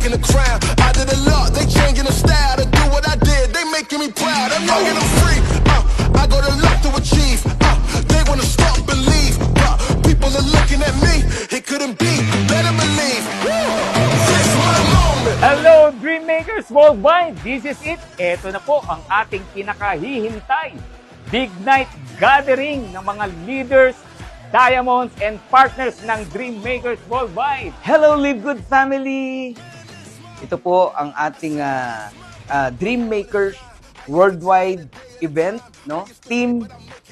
sticking the crown. I did a lot, they changing the style to do what I did. They making me proud. I'm young and I'm free. I go to love to achieve. They wanna stop and leave, but people are looking at me. It couldn't be. Better believe. This my moment. Hello, Dreammakers Worldwide! This is it. Ito na po ang ating pinakahihintay. Big night gathering ng mga leaders, diamonds, and partners ng Dreammakers Worldwide. Hello, Live Good family! Ito po ang ating Dreammakers Worldwide event, no? Team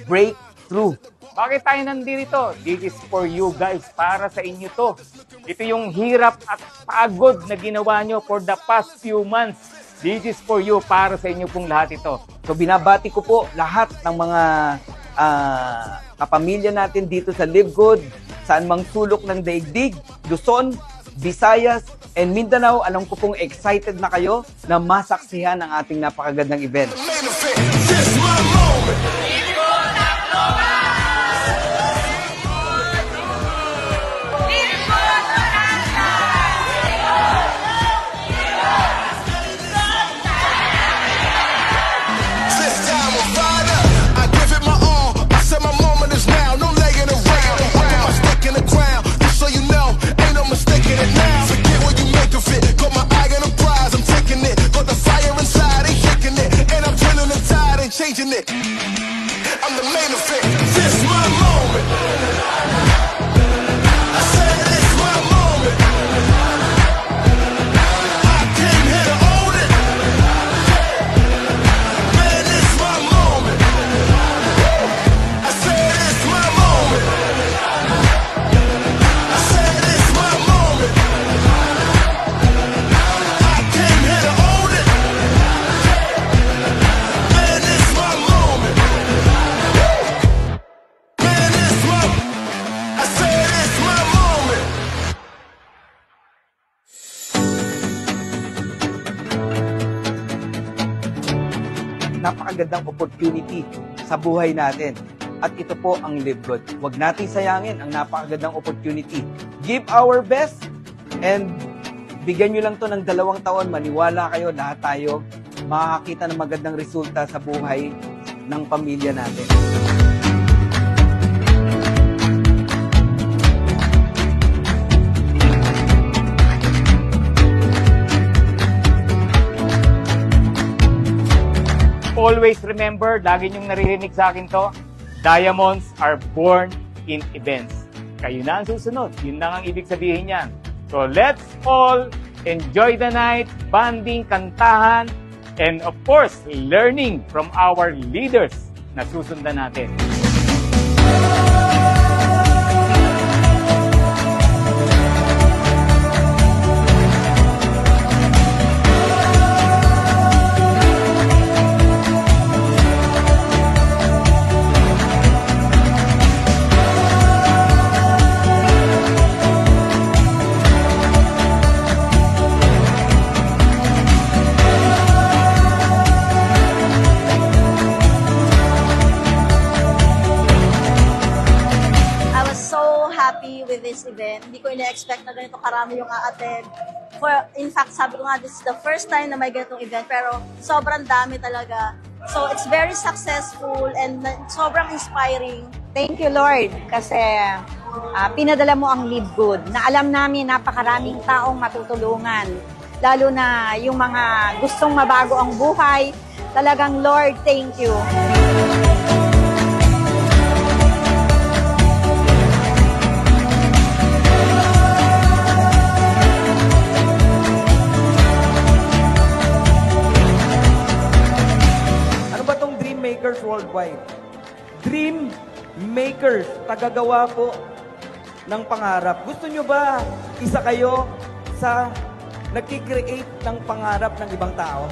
Breakthrough. Bakit tayo nandito? This is for you guys, para sa inyo to. Ito yung hirap at pagod na ginawa nyo for the past few months. This is for you, para sa inyo pong lahat ito. So binabati ko po lahat ng mga kapamilya natin dito sa Live Good, saan mang sulok ng daigdig, Luzon, Visayas, and Mindanao. Alam ko pong excited na kayo na masaksihan ang ating napakagandang event. Changing it. I'm the main event. This my moment. I said this my moment. I came here to own it. Man, this my moment. I said this my moment. I said this my moment. I came here to own it. Napakagandang opportunity sa buhay natin. At ito po ang Live Good. Huwag natin sayangin ang napakagandang opportunity. Give our best and bigyan nyo lang to ng 2 taon. Maniwala kayo, lahat tayo makakita ng magandang resulta sa buhay ng pamilya natin. Always remember, lagi niyong naririnig sa akin to, diamonds are born in events. Kayo na ang susunod. Yun lang ang ibig sabihin niyan. So let's all enjoy the night, banding, kantahan, and of course, learning from our leaders na susundan natin. With this event. Hindi ko ina-expect na ganito karami yung a-attend. In fact, sabi ko nga, this is the first time na may ganitong event, pero sobrang dami talaga. So, it's very successful and sobrang inspiring. Thank you, Lord, kasi pinadala mo ang Live Good, na alam namin napakaraming taong matutulungan. Lalo na yung mga gustong mabago ang buhay. Talagang, Lord, thank you. Worldwide. Dream makers, tagagawa po ng pangarap. Gusto nyo ba isa kayo sa nagkikreate ng pangarap ng ibang tao?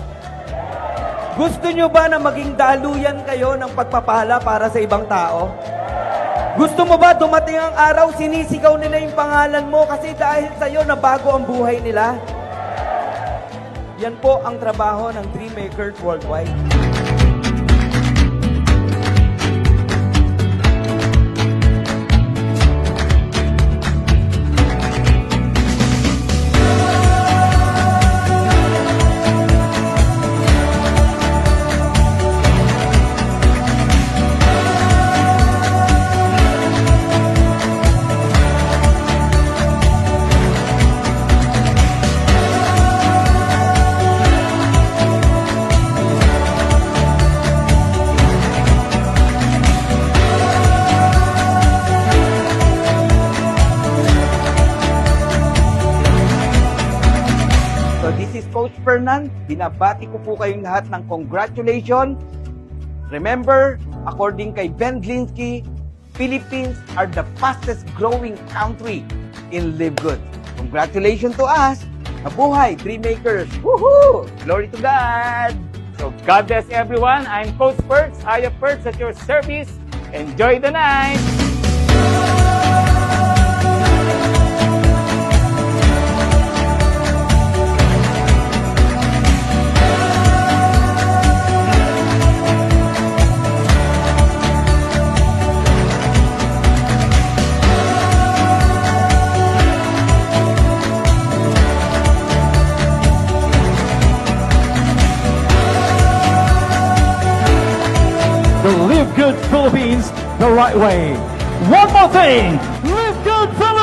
Gusto nyo ba na maging daluyan kayo ng pagpapala para sa ibang tao? Gusto mo ba dumating ang araw, sinisigaw nila yung pangalan mo kasi dahil sa'yo nabago ang buhay nila? Yan po ang trabaho ng Dreammakers Worldwide. tahanan, binabati ko po kayong lahat ng congratulations. Remember, according kay Ben Glinsky, Philippines are the fastest growing country in Live Good. Congratulations to us! Mabuhay, Dreammakers! Woohoo! Glory to God! So God bless everyone. I'm Coach Perks, Aya Perks at your service. Enjoy the night! to Live Good Philippines the right way. One more thing, Live Good Philippines!